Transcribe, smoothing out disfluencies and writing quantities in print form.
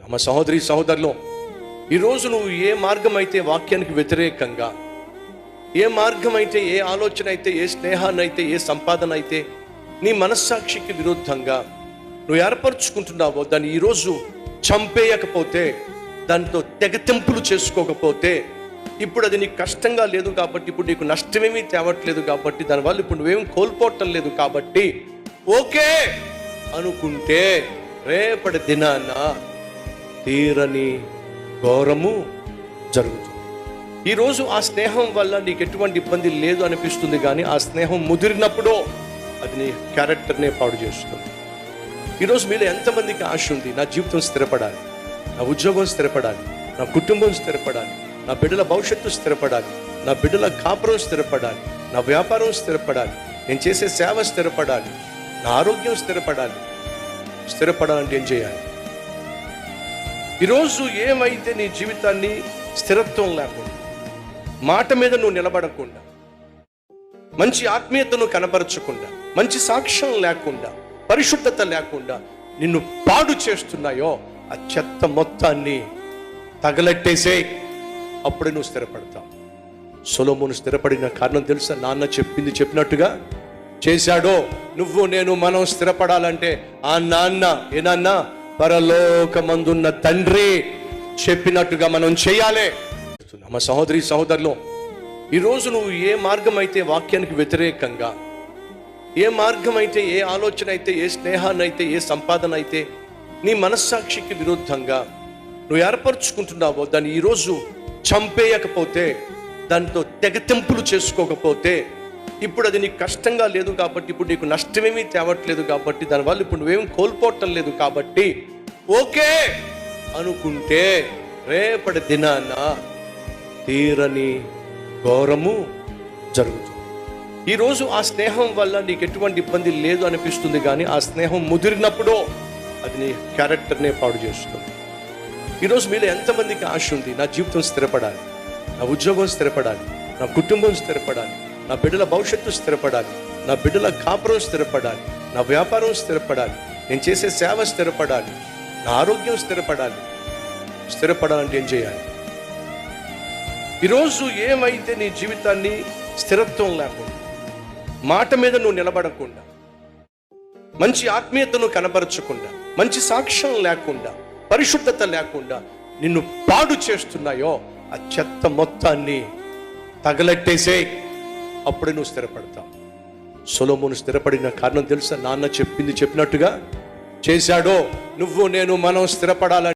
మా సహోదరి సహోదరులు, ఈరోజు నువ్వు ఏ మార్గం అయితే వాక్యానికి వ్యతిరేకంగా, ఏ మార్గం అయితే, ఏ ఆలోచన అయితే, ఏ స్నేహాన్ని అయితే, ఏ సంపాదన అయితే నీ మనస్సాక్షికి విరుద్ధంగా నువ్వు ఏర్పరచుకుంటున్నావో దాన్ని ఈరోజు చంపేయకపోతే, దాంతో తెగతెంపులు చేసుకోకపోతే, ఇప్పుడు అది నీకు కష్టంగా లేదు కాబట్టి, ఇప్పుడు నీకు నష్టమేమీ తేవట్లేదు కాబట్టి, దానివల్ల ఇప్పుడు నువ్వేం కోల్పోవటం లేదు కాబట్టి ఓకే అనుకుంటే రేపటి దినాన తీరని ఘోరము జరుగుతుంది. ఈరోజు ఆ స్నేహం వల్ల నీకు ఎటువంటి ఇబ్బంది లేదు అనిపిస్తుంది, కానీ ఆ స్నేహం ముదిరినప్పుడు అది నీ క్యారెక్టర్నే పాడు చేస్తుంది. ఈరోజు మీలో ఎంతమందికి ఆశ ఉంది, నా జీవితం స్థిరపడాలి, నా ఉద్యోగం స్థిరపడాలి, నా కుటుంబం స్థిరపడాలి, నా బిడ్డల భవిష్యత్తు స్థిరపడాలి, నా బిడ్డల కాపురం స్థిరపడాలి, నా వ్యాపారం స్థిరపడాలి, నేను చేసే సేవ స్థిరపడాలి, నా ఆరోగ్యం స్థిరపడాలి. స్థిరపడాలంటే ఏం చేయాలి? ఈరోజు ఏమైతే నీ జీవితాన్ని స్థిరత్వం లేకుండా, మాట మీద నువ్వు నిలబడకుండా, మంచి ఆత్మీయతను కనపరచకుండా, మంచి సాక్ష్యం లేకుండా, పరిశుద్ధత లేకుండా నిన్ను పాడు చేస్తున్నాయో ఆ చెత్త మొత్తాన్ని తగలెట్టేసే, అప్పుడే నువ్వు స్థిరపడతావు. సొలొమోను స్థిరపడిన కారణం తెలుసా? నాన్న చెప్పింది చెప్పినట్టుగా చేశాడో. నువ్వు నేను మనం స్థిరపడాలంటే ఆ నాన్న, ఏ నాన్న? పరలోకమందున్న తండ్రి చెప్పినట్టుగా మనం చేయాలి. మా సహోదరి సహోదరులు, ఈరోజు నువ్వు ఏ మార్గం అయితే వాక్యానికి వ్యతిరేకంగా, ఏ మార్గం అయితే, ఏ ఆలోచన అయితే, ఏ స్నేహాన్ని అయితే, ఏ సంపాదన అయితే నీ మనస్సాక్షికి విరుద్ధంగా నువ్వు ఏర్పరచుకుంటున్నావో దాన్ని ఈరోజు చంపేయకపోతే, దాంతో తెగతెంపులు చేసుకోకపోతే, ఇప్పుడు అది నీకు కష్టంగా లేదు కాబట్టి, ఇప్పుడు నీకు నష్టమేమీ తేవట్లేదు కాబట్టి, దానివల్ల ఇప్పుడు నువ్వేం కోల్పోవటం లేదు కాబట్టి ఓకే అనుకుంటే రేపటి దినాన తీరని ఘోరము జరుగుతుంది. ఈరోజు ఆ స్నేహం వల్ల నీకు ఎటువంటి ఇబ్బంది లేదు అనిపిస్తుంది, కానీ ఆ స్నేహం ముదిరినప్పుడు అది నీ క్యారెక్టర్నే పాడు చేస్తుంది. ఈరోజు మీలో ఎంతమందికి ఆశ ఉంది, నా జీవితం స్థిరపడాలి, నా ఉద్యోగం స్థిరపడాలి, నా కుటుంబం స్థిరపడాలి, నా బిడ్డల భవిష్యత్తు స్థిరపడాలి, నా బిడ్డల కాపురం స్థిరపడాలి, నా వ్యాపారం స్థిరపడాలి, నేను చేసే సేవ స్థిరపడాలి, నా ఆరోగ్యం స్థిరపడాలి. స్థిరపడాలంటే ఏం చేయాలి? ఈరోజు ఏమైతే నీ జీవితాన్ని స్థిరత్వం లేకుండా, మాట మీద నువ్వు నిలబడకుండా, మంచి ఆత్మీయతను కనపరచకుండా, మంచి సాక్ష్యం లేకుండా, పరిశుద్ధత లేకుండా నిన్ను పాడు చేస్తున్నాయో ఆ చెత్త మొత్తాన్ని తగలెట్టేసే, అప్పుడే నువ్వు స్థిరపడతావు. సొలొమోను స్థిరపడిన కారణం తెలుసా? నాన్న చెప్పింది చెప్పినట్టుగా చేశాడో. నువ్వు నేను మనం స్థిరపడాలని